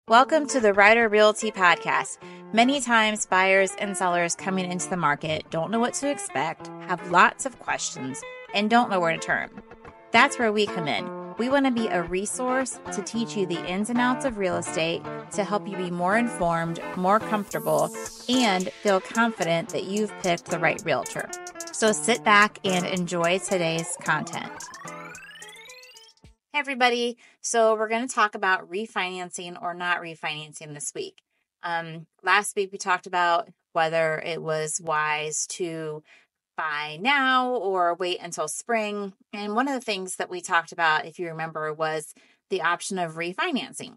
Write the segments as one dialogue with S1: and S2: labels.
S1: Welcome to the Ryder Realty Podcast. Many times, buyers and sellers coming into the market don't know what to expect, have lots of questions, and don't know where to turn. That's where we come in. We want to be a resource to teach you the ins and outs of real estate to help you be more informed, more comfortable, and feel confident that you've picked the right realtor. So sit back and enjoy today's content. Hey everybody, so we're going to talk about refinancing or not refinancing this week. Last week we talked about whether it was wise to buy now or wait until spring. And one of the things that we talked about, if you remember, was the option of refinancing.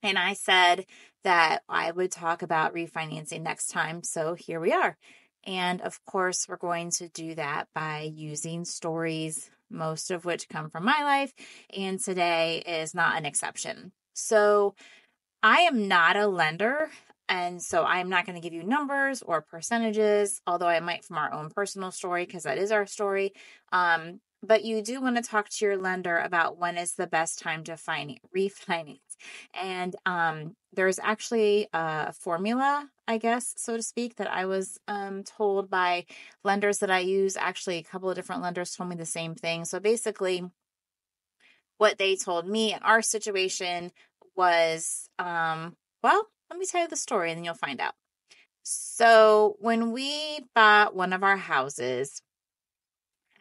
S1: And I said that I would talk about refinancing next time, so here we are. And of course, we're going to do that by using stories, most of which come from my life, and today is not an exception. So I am not a lender, and so I'm not going to give you numbers or percentages, although I might from our own personal story because that is our story. But you do want to talk to your lender about when is the best time to refinance. And there's actually a formula, I guess, so to speak, that I was told by lenders that I use. Actually, a couple of different lenders told me the same thing. So basically, what they told me in our situation was, well, let me tell you the story and then you'll find out. So when we bought one of our houses,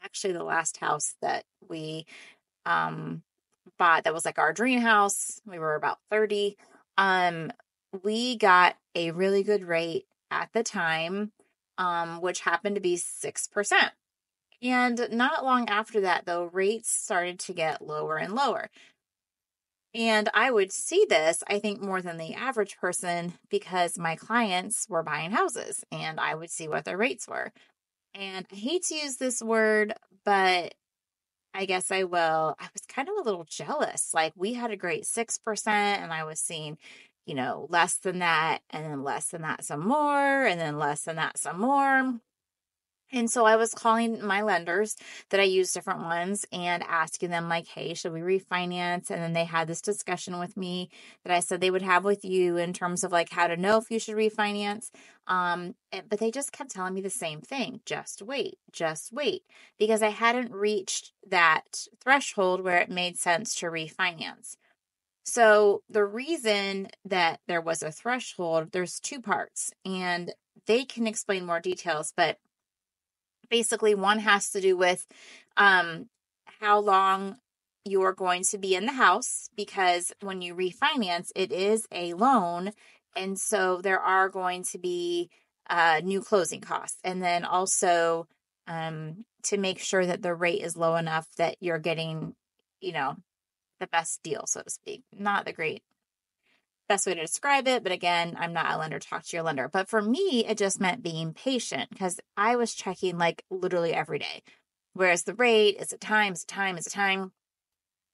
S1: actually the last house that we bought that was like our dream house, we were about 30, we got a really good rate at the time, which happened to be 6%. And not long after that, though, rates started to get lower and lower. And I would see this, I think, more than the average person because my clients were buying houses and I would see what their rates were. And I hate to use this word, but I guess I will. I was kind of a little jealous. Like we had a great 6% and I was seeing, less than that and then less than that some more and then less than that some more. And so I was calling my lenders that I use different ones and asking them like, hey, should we refinance? And then they had this discussion with me that I said they would have with you in terms of like how to know if you should refinance. But they just kept telling me the same thing. Just wait, because I hadn't reached that threshold where it made sense to refinance. So the reason that there was a threshold, there's two parts and they can explain more details, but basically, one has to do with how long you're going to be in the house, because when you refinance, it is a loan. And so there are going to be new closing costs. And then also to make sure that the rate is low enough that you're getting, the best deal, so to speak. Not the best way to describe it. But again, I'm not a lender. Talk to your lender. But for me, it just meant being patient because I was checking like literally every day. Where's the rate? Is it time? Is it time? Is it time?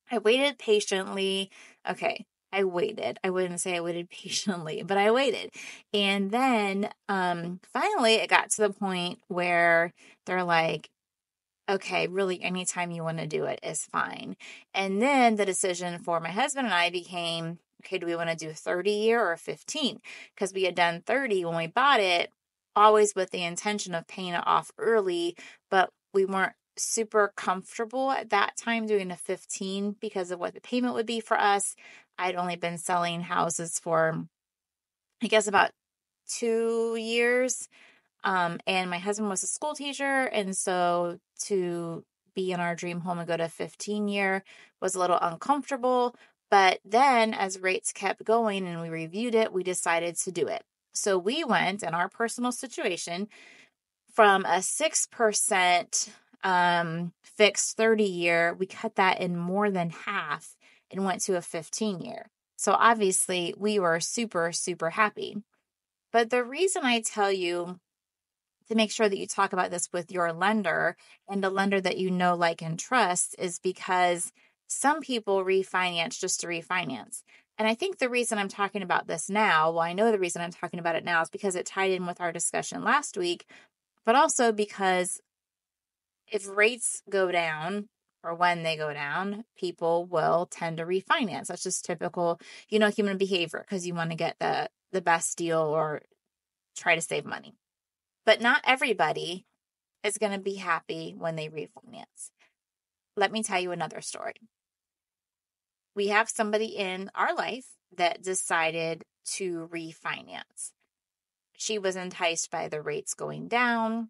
S1: I waited patiently. Okay. I waited. I wouldn't say I waited patiently, but I waited. And then finally it got to the point where they're like, okay, really anytime you want to do it is fine. And then the decision for my husband and I became, okay, do we want to do 30-year or 15? Because we had done 30 when we bought it, always with the intention of paying it off early, but we weren't super comfortable at that time doing a 15 because of what the payment would be for us. I'd only been selling houses for, I guess, about 2 years. And my husband was a school teacher. And so to be in our dream home and go to 15-year was a little uncomfortable. But then as rates kept going and we reviewed it, we decided to do it. So we went in our personal situation from a 6% fixed 30-year. We cut that in more than half and went to a 15-year. So obviously we were super, super happy. But the reason I tell you to make sure that you talk about this with your lender and a lender that you know, like, and trust is because some people refinance just to refinance. And I think the reason I'm talking about this now, well, I know the reason I'm talking about it now is because it tied in with our discussion last week, but also because if rates go down or when they go down, people will tend to refinance. That's just typical, human behavior, because you want to get the best deal or try to save money. But not everybody is going to be happy when they refinance. Let me tell you another story. We have somebody in our life that decided to refinance. She was enticed by the rates going down.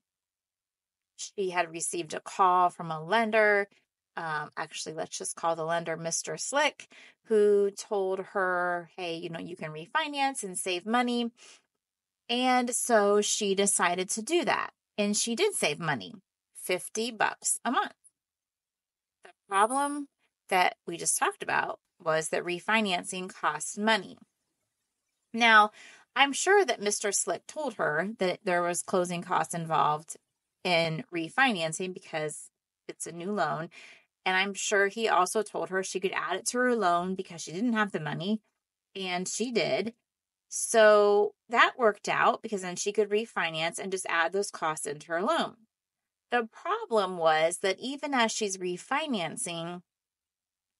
S1: She had received a call from a lender. Actually, let's just call the lender Mr. Slick, who told her, hey, you can refinance and save money. And so she decided to do that. And she did save money, $50 a month. The problem that we just talked about was that refinancing costs money. Now, I'm sure that Mr. Slick told her that there was closing costs involved in refinancing because it's a new loan. And I'm sure he also told her she could add it to her loan because she didn't have the money. And she did. So that worked out because then she could refinance and just add those costs into her loan. The problem was that even as she's refinancing,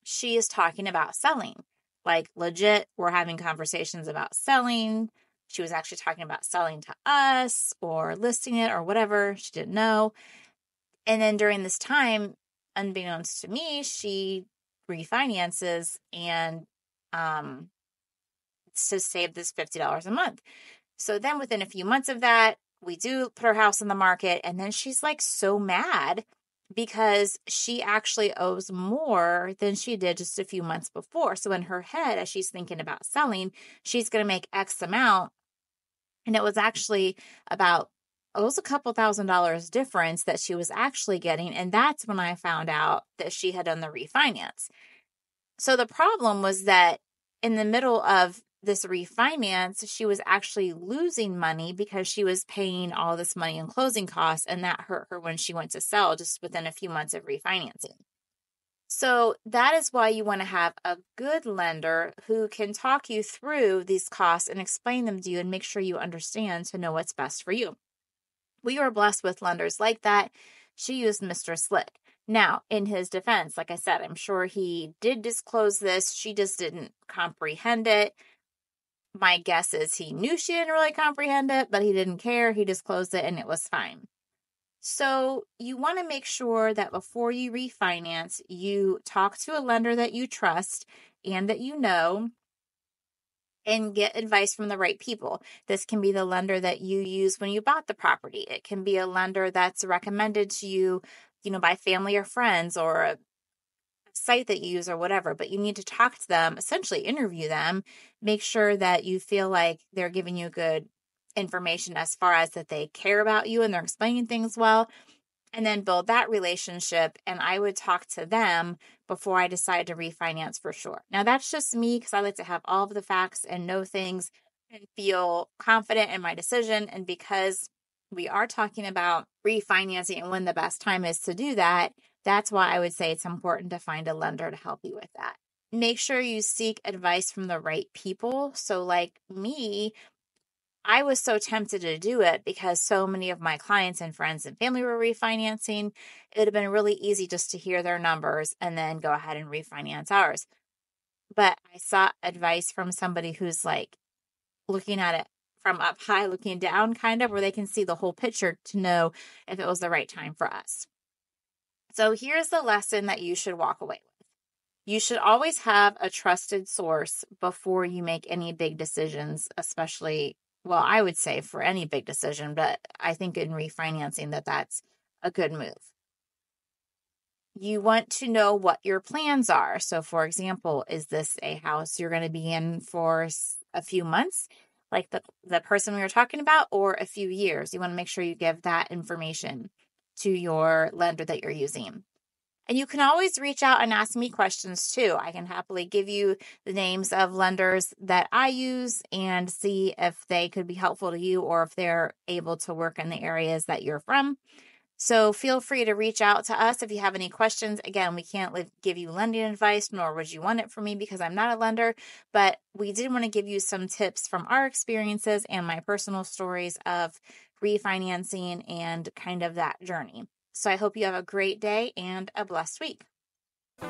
S1: she is talking about selling. Like legit, we're having conversations about selling. She was actually talking about selling to us or listing it or whatever. She didn't know. And then during this time, unbeknownst to me, she refinances and to save this $50 a month. So then within a few months of that, we do put her house on the market. And then she's like so mad because she actually owes more than she did just a few months before. So in her head, as she's thinking about selling, she's going to make X amount. And it was actually it was a couple $1,000s difference that she was actually getting. And that's when I found out that she had done the refinance. So the problem was that in the middle of this refinance, she was actually losing money because she was paying all this money in closing costs, and that hurt her when she went to sell just within a few months of refinancing. So that is why you want to have a good lender who can talk you through these costs and explain them to you and make sure you understand to know what's best for you. We were blessed with lenders like that. She used Mr. Slick. Now, in his defense, like I said, I'm sure he did disclose this. She just didn't comprehend it. My guess is he knew she didn't really comprehend it, but he didn't care. He disclosed it and it was fine. So you want to make sure that before you refinance, you talk to a lender that you trust and that you know and get advice from the right people. This can be the lender that you used when you bought the property. It can be a lender that's recommended to you, by family or friends or a site that you use or whatever, but you need to talk to them, essentially interview them, make sure that you feel like they're giving you good information as far as that they care about you and they're explaining things well, and then build that relationship. And I would talk to them before I decide to refinance for sure. Now that's just me because I like to have all of the facts and know things and feel confident in my decision. And because we are talking about refinancing and when the best time is to do that, that's why I would say it's important to find a lender to help you with that. Make sure you seek advice from the right people. So like me, I was so tempted to do it because so many of my clients and friends and family were refinancing. It would have been really easy just to hear their numbers and then go ahead and refinance ours. But I sought advice from somebody who's like looking at it from up high, looking down, kind of, where they can see the whole picture to know if it was the right time for us. So here's the lesson that you should walk away with. You should always have a trusted source before you make any big decisions, especially, well, I would say for any big decision, but I think in refinancing that's a good move. You want to know what your plans are. So for example, is this a house you're going to be in for a few months, like the person we were talking about, or a few years? You want to make sure you give that information to your lender that you're using. And you can always reach out and ask me questions too. I can happily give you the names of lenders that I use and see if they could be helpful to you or if they're able to work in the areas that you're from. So feel free to reach out to us if you have any questions. Again, we can't give you lending advice, nor would you want it from me because I'm not a lender, but we did want to give you some tips from our experiences and my personal stories of refinancing and kind of that journey. So I hope you have a great day and a blessed week.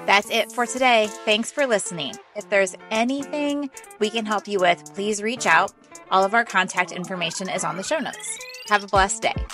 S1: That's it for today. Thanks for listening. If there's anything we can help you with, please reach out. All of our contact information is on the show notes. Have a blessed day.